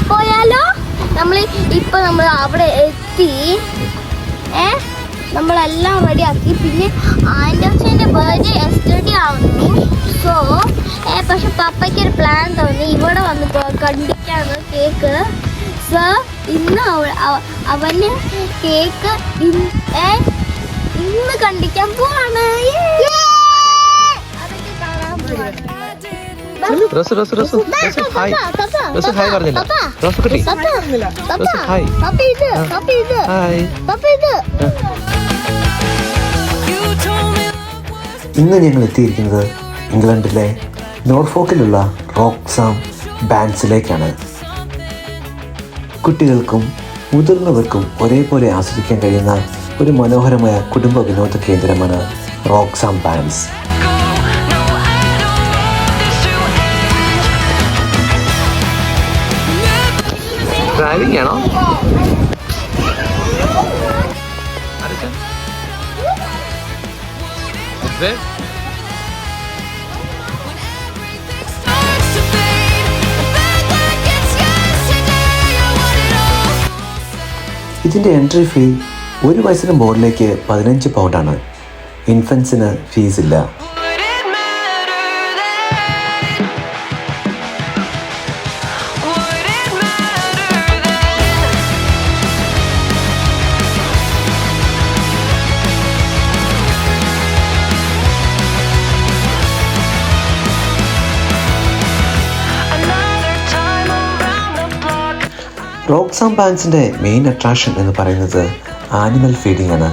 പോയാലോ? നമ്മൾ അവിടെ എത്തി. നമ്മളെല്ലാം റെഡി ആക്കി. പിന്നെ ആൻഡ്രോസിന്റെ ബർത്ത്ഡേ എസ്റ്റർഡേ ആവുന്നു. സോ പക്ഷെ പപ്പയ്ക്ക് ഒരു പ്ലാൻ തോന്നി ഇവിടെ വന്ന് കണ്ടിക്കാണ് കേക്ക്. സോ ഇന്ന് അവന് കേക്ക് ഇന്ന് കണ്ടിക്കാൻ പോവാണ്. അതൊക്കെ കാണാൻ പോവാണ്. ഇന്ന് ഞങ്ങൾ എത്തിയിരിക്കുന്നത് ഇംഗ്ലണ്ടിലെ നോർഫോക്കിലുള്ള റോക്സാം ബാൻഡ്സിലേക്കാണ്. കുട്ടികൾക്കും മുതിർന്നവർക്കും ഒരേപോലെ ആസ്വദിക്കാൻ കഴിയുന്ന ഒരു മനോഹരമായ കുടുംബ വിനോദ കേന്ദ്രമാണ് റോക്സാം ബാൻഡ്സ്. ഡ്രൈവിംഗ് ആണോ? ഇതിൻ്റെ എൻട്രി ഫീ ഒരു വയസ്സിന് മുകളിലേക്ക് 15 പൗണ്ടാണ്. ഇൻഫൻസിന് ഫീസില്ല. റോക്സാം ബാൻഡ്സിൻ്റെ മെയിൻ അട്രാക്ഷൻ എന്ന് പറയുന്നത് ആനിമൽ ഫീഡിംഗ് ആണ്.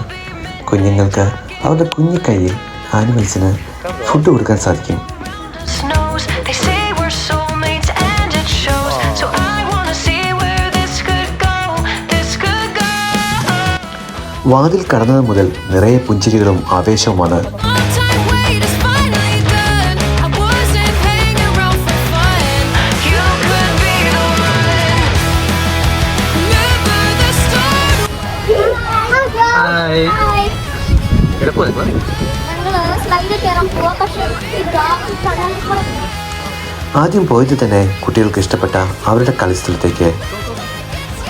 കുഞ്ഞുങ്ങൾക്ക് അവരുടെ കുഞ്ഞു കയ്യിൽ ആനിമൽസിന് ഫുഡ് കൊടുക്കാൻ സാധിക്കും. വാതിൽ കടന്നത് മുതൽ നിറയെ പുഞ്ചിരികളും ആവേശവുമാണ്. ആദ്യം പോയത് തന്നെ കുട്ടികൾക്ക് ഇഷ്ടപ്പെട്ട അവരുടെ കളിസ്ഥലത്തേക്ക്.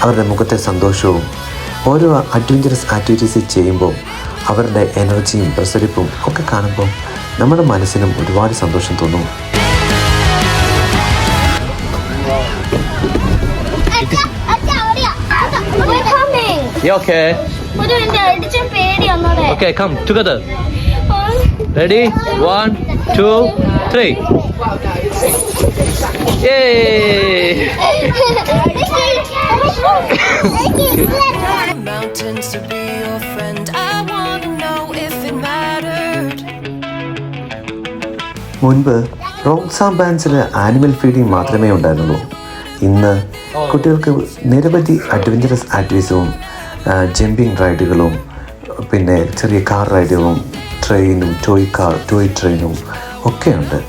അവരുടെ മുഖത്തെ സന്തോഷവും ഓരോ അഡ്വഞ്ചറസ് ആക്ടിവിറ്റീസ് ചെയ്യുമ്പോൾ അവരുടെ എനർജിയും പ്രസരിപ്പും ഒക്കെ കാണുമ്പോൾ നമ്മുടെ മനസ്സിനും ഒരുപാട് സന്തോഷം തോന്നും. Okay, come together. Ready? 1, 2, 3. Yay! Mountains to be your friend. I want to know if it mattered. മുൻപ് റോക്സാം ബാൻഡ്സിൽ ആനിമൽ ഫീഡിംഗ് മാത്രമേ ഉണ്ടായിരുന്നുള്ളൂ. ഇന്ന് കുട്ടികൾക്ക് നിരവധി അഡ്വഞ്ചറസ് ആക്ടിവിറ്റീസും ജമ്പിങ് റൈഡുകളും പിന്നെ ചെറിയ കാർ റൈഡുകളും ട്രെയിനും ടോയ് ട്രെയിനും ഒക്കെയുണ്ട്.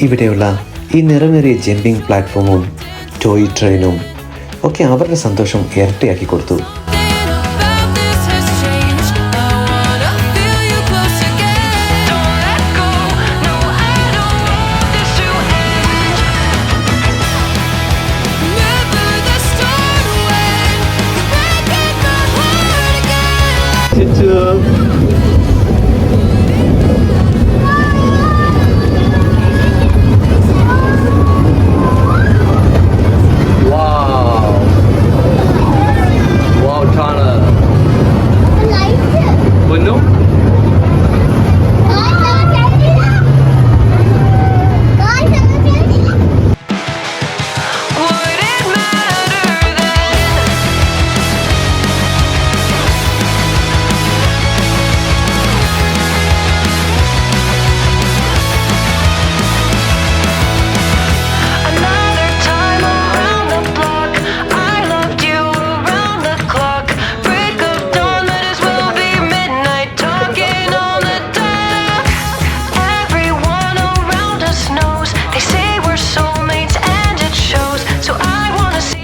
ഇവിടെയുള്ള ഈ നിറമേറിയ ജമ്പിംഗ് പ്ലാറ്റ്ഫോമും ടോയ് ട്രെയിനും ഒക്കെ അവരുടെ സന്തോഷം ഇരട്ടിയാക്കി കൊടുത്തു.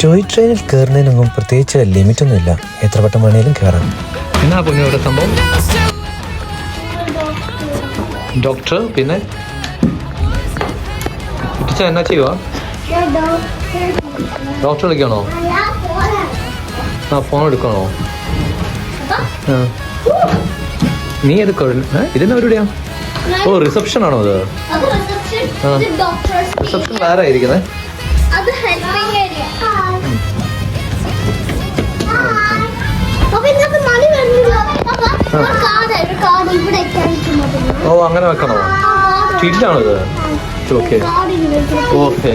ടോയ് ട്രെയിനിൽ കയറുന്നതിനൊന്നും പ്രത്യേകിച്ച് ലിമിറ്റൊന്നുമില്ല, എത്ര വട്ടം വേണേലും കയറാം. എന്നാ പൊന്നു ഇവിടെ സംഭവം? ഡോക്ടർ പിന്നെ ടീച്ചർ എന്നാ ചെയ്യുക? ഡോക്ടർ വിളിക്കണോ? ആ ഫോൺ എടുക്കണോ? ആ നീ എടുക്കണോ? ഇതിന് എവിടെയാ? ഓ റിസപ്ഷൻ ആണോ അത്? റിസപ്ഷൻ വേറെ ആയിരിക്കുന്നേ. ഓ അങ്ങനെ വെക്കണോ? സ്ട്രീറ്റിലാണോ ഇത്? Okay okay.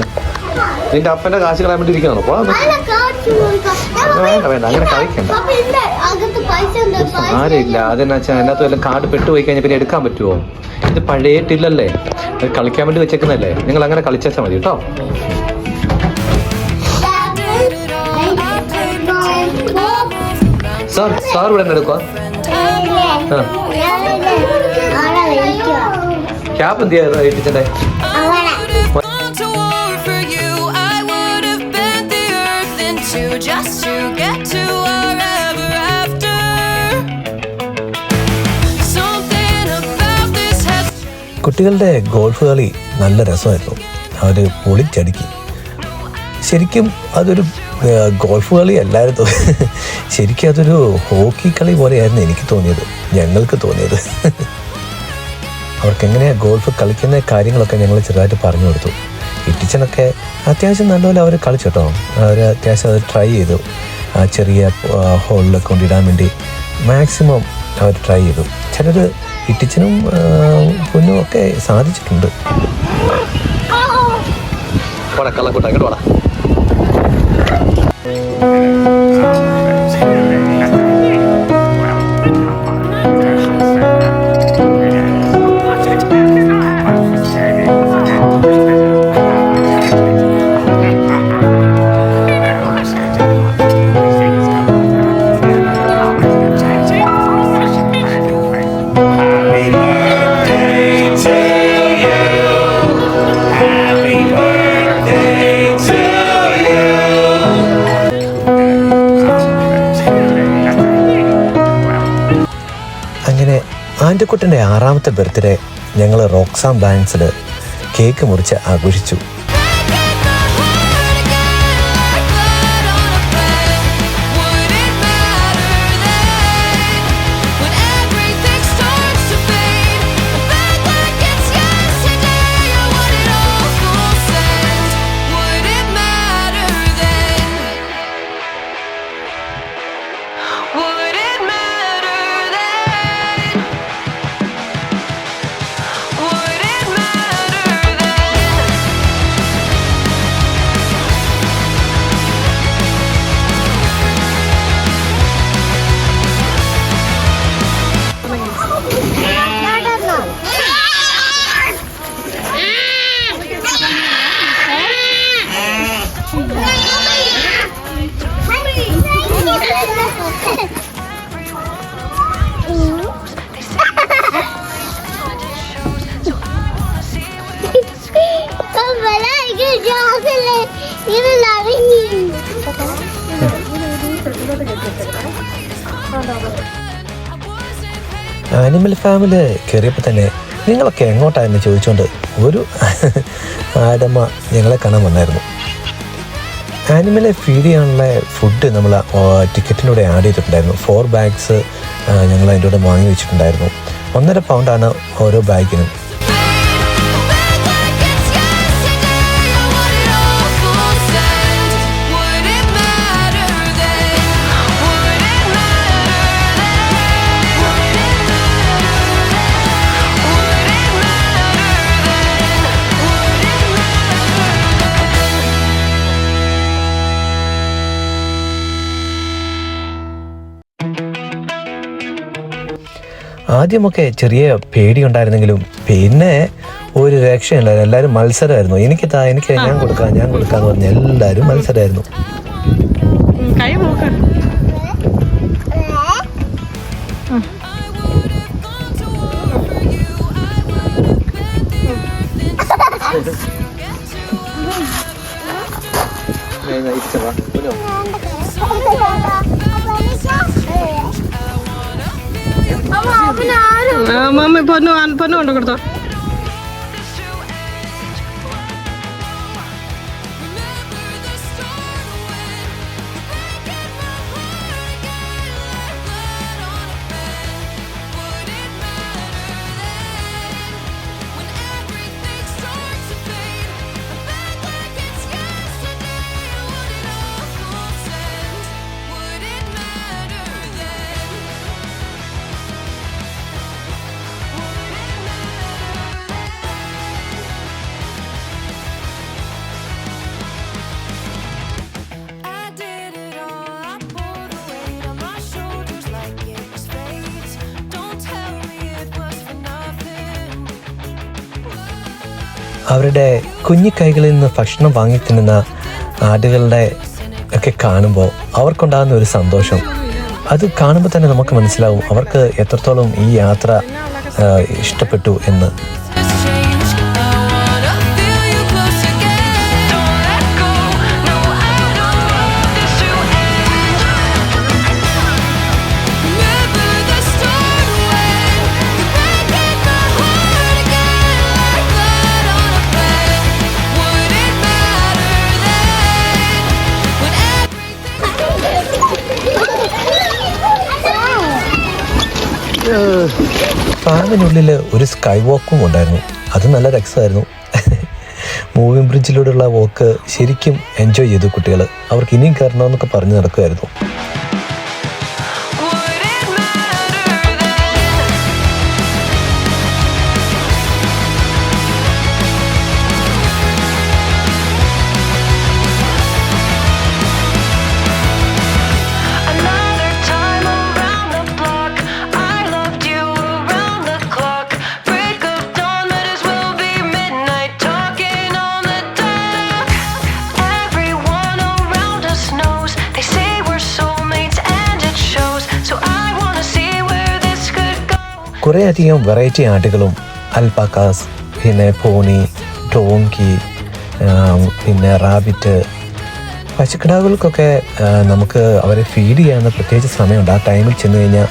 നിന്റെ അപ്പൻ്റെ കാശ് കളയാൻ വേണ്ടി ഇരിക്കണോ? വേണ്ട വേണ്ട, അങ്ങനെ കളിക്കണ്ട. ആരില്ല, അതെന്നാ വെച്ചാൽ അതിനകത്ത് വല്ല കാർഡ് പെട്ടുപോയി കഴിഞ്ഞാൽ പിന്നെ എടുക്കാൻ പറ്റുമോ? ഇത് പഴയ ടില്ലല്ലേ, കളിക്കാൻ വേണ്ടി വെച്ചേക്കുന്നല്ലേ. നിങ്ങൾ അങ്ങനെ കളിച്ചാൽ മതി കേട്ടോ. സാർ ഇവിടെ തന്നെ എടുക്കുക. ക്യാബ് എന്ത് ചെയ്യാ ടീച്ചറിന്റെ? Just to get to wherever after. Something about this has. കുട്ടികളുടെ ഗോൾഫ് കളി നല്ല രസമായിരുന്നു. അവർ പൊളിച്ചടുക്കി. ശരിക്കും അതൊരു ഗോൾഫ് കളി അല്ലായിരുന്നു, ശരിക്കും അതൊരു ഹോക്കി കളി പോലെയായിരുന്നു എനിക്ക് തോന്നിയത്, ഞങ്ങൾക്ക് തോന്നിയത്. അവർക്കെങ്ങനെയാണ് ഗോൾഫ് കളിക്കുന്ന കാര്യങ്ങളൊക്കെ ഞങ്ങൾ ചെറുതായിട്ട് പറഞ്ഞു കൊടുത്തു. ഇട്ടിച്ചനൊക്കെ അത്യാവശ്യം നല്ലപോലെ അവർ കളിച്ചു കേട്ടോ. അവർ അത്യാവശ്യം അത് ട്രൈ ചെയ്തു. ആ ചെറിയ ഹോളിലൊക്കെ കൊണ്ടിടാൻ വേണ്ടി മാക്സിമം അവർ ട്രൈ ചെയ്തു. ചിലർ ഇട്ടിച്ചനും പൊന്നും ഒക്കെ സാധിച്ചിട്ടുണ്ട്. അങ്ങനെ ആൻ്റിക്കുട്ടൻ്റെ 6ാമത്തെ ബർത്ത്ഡേ ഞങ്ങൾ റോക്സാം ബാങ്ക്സിൽ കേക്ക് മുറിച്ച് ആഘോഷിച്ചു. ആനിമൽ ഫാമിൽ കയറിയപ്പോൾ തന്നെ നിങ്ങളൊക്കെ എങ്ങോട്ടാണെന്ന് ചോദിച്ചുകൊണ്ട് ഒരു ആടമ്മ ഞങ്ങളെ കാണാൻ വന്നായിരുന്നു. ആനിമലെ ഫീഡ് ചെയ്യാനുള്ള ഫുഡ് നമ്മൾ ടിക്കറ്റിലൂടെ ആഡ് ചെയ്തിട്ടുണ്ടായിരുന്നു. 4 ബാഗ്സ് ഞങ്ങൾ അതിൻ്റെ കൂടെ വാങ്ങി വെച്ചിട്ടുണ്ടായിരുന്നു. 1.5 പൗണ്ടാണ് ഓരോ ബാഗിനും. ആദ്യമൊക്കെ ചെറിയ പേടിയുണ്ടായിരുന്നെങ്കിലും പിന്നെ ഒരു രക്ഷയുണ്ടായിരുന്നു. എല്ലാവരും മത്സരമായിരുന്നു. എനിക്ക് ഞാൻ കൊടുക്കാന്ന് പറഞ്ഞ എല്ലാവരും മത്സരമായിരുന്നു. പൊന്നു കൊണ്ട് കൊടുത്തോ. അവരുടെ കുഞ്ഞിക്കൈകളിൽ നിന്ന് ഭക്ഷണം വാങ്ങി തിന്നുന്ന ആടുകളുടെ ഒക്കെ കാണുമ്പോൾ അവർക്കുണ്ടാകുന്ന ഒരു സന്തോഷം, അത് കാണുമ്പോൾ തന്നെ നമുക്ക് മനസ്സിലാവും അവർക്ക് എത്രത്തോളം ഈ യാത്ര ഇഷ്ടപ്പെട്ടു എന്ന്. ഫാമിനുള്ളിൽ ഒരു സ്കൈ വാക്കും ഉണ്ടായിരുന്നു. അത് നല്ല രസമായിരുന്നു. മൂവിംഗ് ബ്രിഡ്ജിലൂടെയുള്ള വാക്ക് ശരിക്കും എൻജോയ് ചെയ്തു കുട്ടികൾ. അവർക്ക് ഇനിയും കയറണമെന്നൊക്കെ പറഞ്ഞു നടക്കുമായിരുന്നു. കുറേയധികം വെറൈറ്റി ആടുകളും, അൽപാക്കാസ്, പിന്നെ പോണി, ഡോങ്കി, പിന്നെ റാബിറ്റ്, പശുക്കിടാവുകൾക്കൊക്കെ നമുക്ക് അവരെ ഫീഡ് ചെയ്യാവുന്ന പ്രത്യേകിച്ച് സമയമുണ്ട്. ആ ടൈമിൽ ചെന്ന് കഴിഞ്ഞാൽ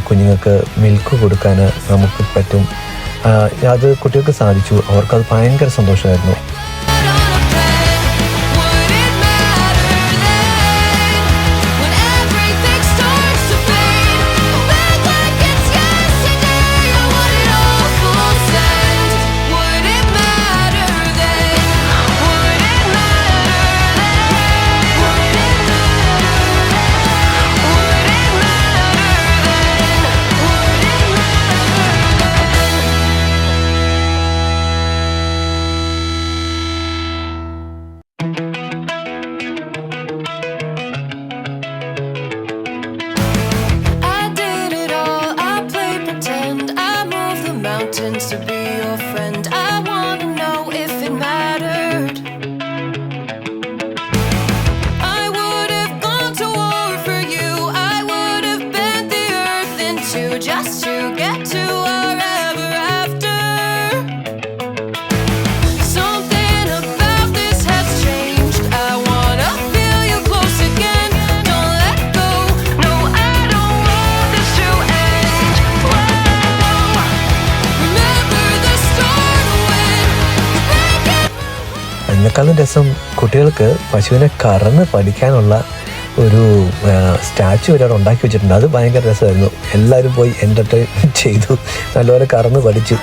കുഞ്ഞുങ്ങൾക്ക് മിൽക്ക് കൊടുക്കാൻ നമുക്ക് പറ്റും. അത് കുട്ടികൾക്ക് സാധിച്ചു. അവർക്കത് ഭയങ്കര സന്തോഷമായിരുന്നു. To be your friend, I wanna know if it mattered. I would have gone to war for you. I would have bent the earth in two just to get to our ever after. Something about this has changed. I wanna feel you close again. Don't let go. No, I don't want this to end. Whoa. അതിനേക്കാളും രസം കുട്ടികൾക്ക് പശുവിനെ കറന്ന് പഠിക്കാനുള്ള ഒരു statue വരെ അവിടെ ഉണ്ടാക്കി വെച്ചിട്ടുണ്ട്. അത് ഭയങ്കര രസമായിരുന്നു. എല്ലാവരും പോയി എൻ്റർടൈൻ ചെയ്തു, നല്ലപോലെ കറന്ന് പഠിച്ചു.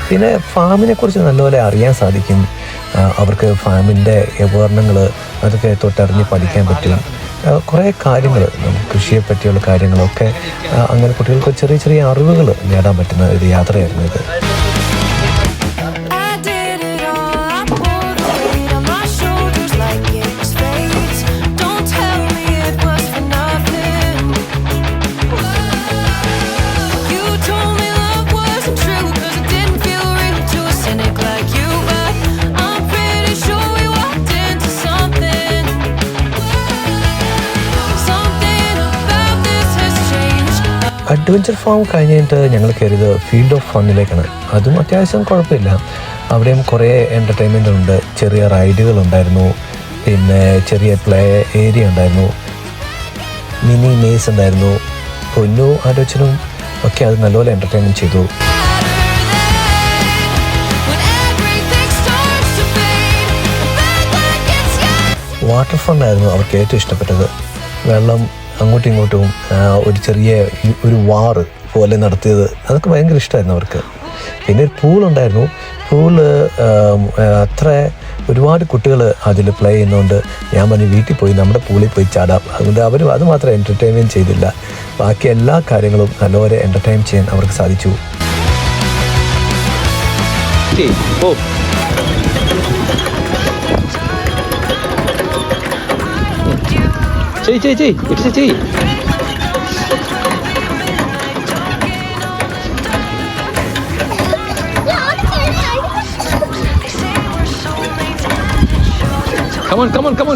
പിന്നെ ഫാമിനെ കുറിച്ച് നല്ലപോലെ അറിയാൻ സാധിക്കും. അവർക്ക് ഫാമിൻ്റെ ഉപകരണങ്ങൾ അതൊക്കെ തൊട്ടറിഞ്ഞ് പഠിക്കാൻ പറ്റും. കുറേ കാര്യങ്ങൾ, കൃഷിയെ പറ്റിയുള്ള കാര്യങ്ങളൊക്കെ അങ്ങനെ കുട്ടികൾക്ക് ചെറിയ ചെറിയ അറിവുകൾ നേടാൻ പറ്റുന്ന ഒരു യാത്രയായിരുന്നു ഇത്. അഡ്വഞ്ചർ ഫാം കഴിഞ്ഞിട്ട് ഞങ്ങൾ കയറിയത് ഫീൽഡ് ഓഫ് ഫണ്ണിലേക്കാണ്. അതും അത്യാവശ്യം കുഴപ്പമില്ല. അവിടെയും കുറേ എൻ്റർടൈൻമെൻ്റ് ഉണ്ട്. ചെറിയ റൈഡുകളുണ്ടായിരുന്നു, പിന്നെ ചെറിയ പ്ലേ ഏരിയ ഉണ്ടായിരുന്നു, മിനി മേസ് ഉണ്ടായിരുന്നു. പൊന്നു ആലോചനും ഒക്കെ അത് നല്ലപോലെ എൻ്റർടൈൻമെൻറ്റ് ചെയ്തു. വാട്ടർ ഫ്രണ്ടായിരുന്നു അവർക്ക് ഏറ്റവും ഇഷ്ടപ്പെട്ടത്. വെള്ളം അങ്ങോട്ടും ഇങ്ങോട്ടും ഒരു ചെറിയ ഒരു വാറ് പോലെ നടത്തിയത് അതൊക്കെ ഭയങ്കര ഇഷ്ടമായിരുന്നു അവർക്ക്. പിന്നെ ഒരു പൂളുണ്ടായിരുന്നു. പൂള് അത്ര ഒരുപാട് കുട്ടികൾ അതിൽ പ്ലേ ചെയ്യുന്നതുകൊണ്ട് ഞാൻ പറഞ്ഞു വീട്ടിൽ പോയി നമ്മുടെ പൂളിൽ പോയി ചാടാം. അതുകൊണ്ട് അവർ അത് മാത്രം എൻ്റർടൈൻമെൻറ്റ് ചെയ്തില്ല, ബാക്കി എല്ലാ കാര്യങ്ങളും നല്ലപോലെ എൻ്റർടൈൻ ചെയ്യാൻ അവർക്ക് സാധിച്ചു.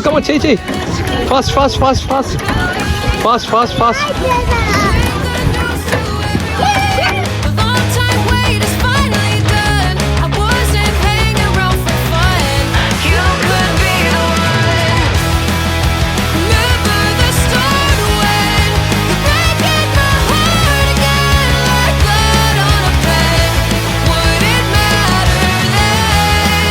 Come on, Chey. Fast. The long time wait is finally done. I wasn't hanging around for fun. You could be the one. Remember the start when you're breaking my heart again like blood on a pen. Would it matter then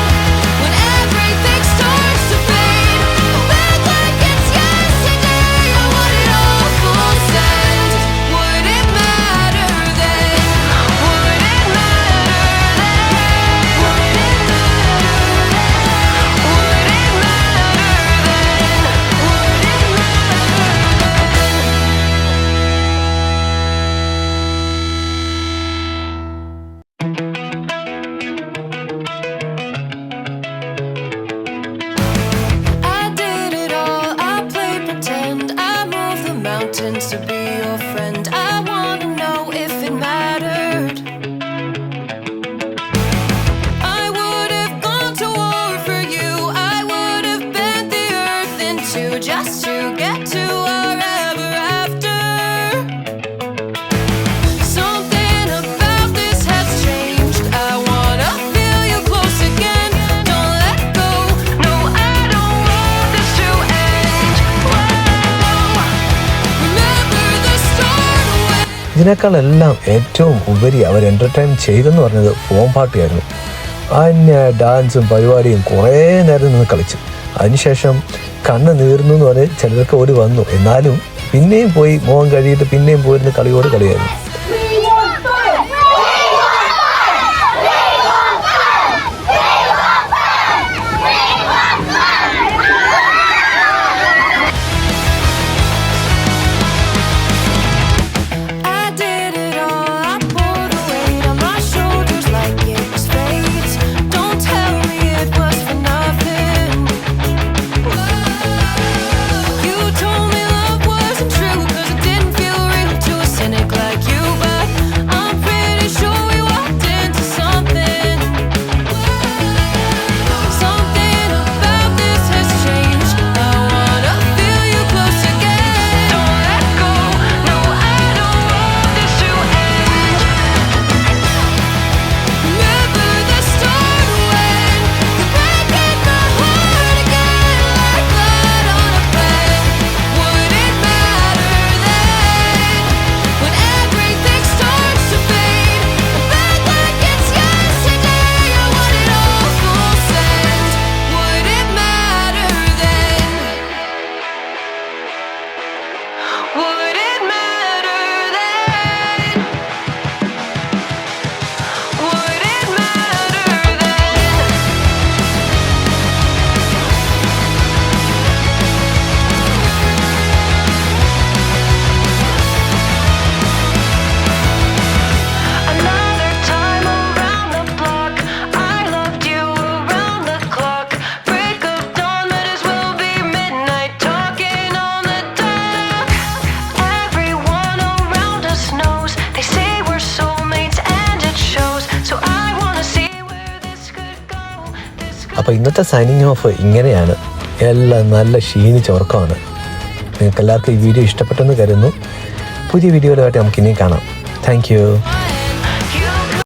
when everything starts to fade? Back like it's yesterday. I want it all full send. Would it matter then? Would it matter then? Would it matter then? Would it I did it all, I played pretend. I moved the mountains to be your friend. I wanna know if it mattered. I would have gone to war for you. I would have bent the earth in two just to get to our ever after. Something about this has changed. I wanna feel you close again. Don't let go. No, I don't want this to end. Whoa. Remember the start when ഇതിനേക്കാളെല്ലാം ഏറ്റവും ഉപരി അവർ entertain ചെയ്തെന്ന് പറഞ്ഞത് form പാർട്ടിയായിരുന്നു. അതിന് ഡാൻസും പരിപാടിയും കുറേ നേരം നിന്ന് കളിച്ചു. അതിനുശേഷം കണ്ണ് നീർന്നു എന്ന് പറഞ്ഞ് ചിലർക്ക് ഓടി വന്നു. എന്നാലും പിന്നെയും പോയി മോഹം കഴിയിട്ട് പിന്നെയും പോയിരുന്ന് കളിയായിരുന്നു. I did it all, I bore the weight on my shoulders like it was fate. Don't tell me it was for nothing. You told me love wasn't true 'cause it didn't feel real to a cynic like you. But I'm pretty sure we walked into something. Something about this has changed. I wanna feel you close again. Don't let go. No, I don't want this to end. Remember the start when you're breaking my heart again like blood on a pen. Would it matter then when everything starts to fade? Back like it's yesterday. I want it all full send. Would it matter then? Would it matter then? Would it matter then? Another time around the block, I loved you around the clock. Break of dawn, might as well be midnight, talking on the dock. Everyone around us knows, they say we're soulmates and it shows. So I wanna see where this could go. അപ്പോൾ ഇന്നത്തെ signing off ഇങ്ങനെയാണ്. എല്ലാം നല്ല ക്ഷീണിച്ച ഉറക്കമാണ്. നിങ്ങൾക്ക് എല്ലാവർക്കും ഈ video ഇഷ്ടപ്പെട്ടെന്ന് കരുതുന്നു. പുതിയ വീഡിയോയിലായിട്ട് നമുക്ക് ഇനിയും കാണാം. Thank you.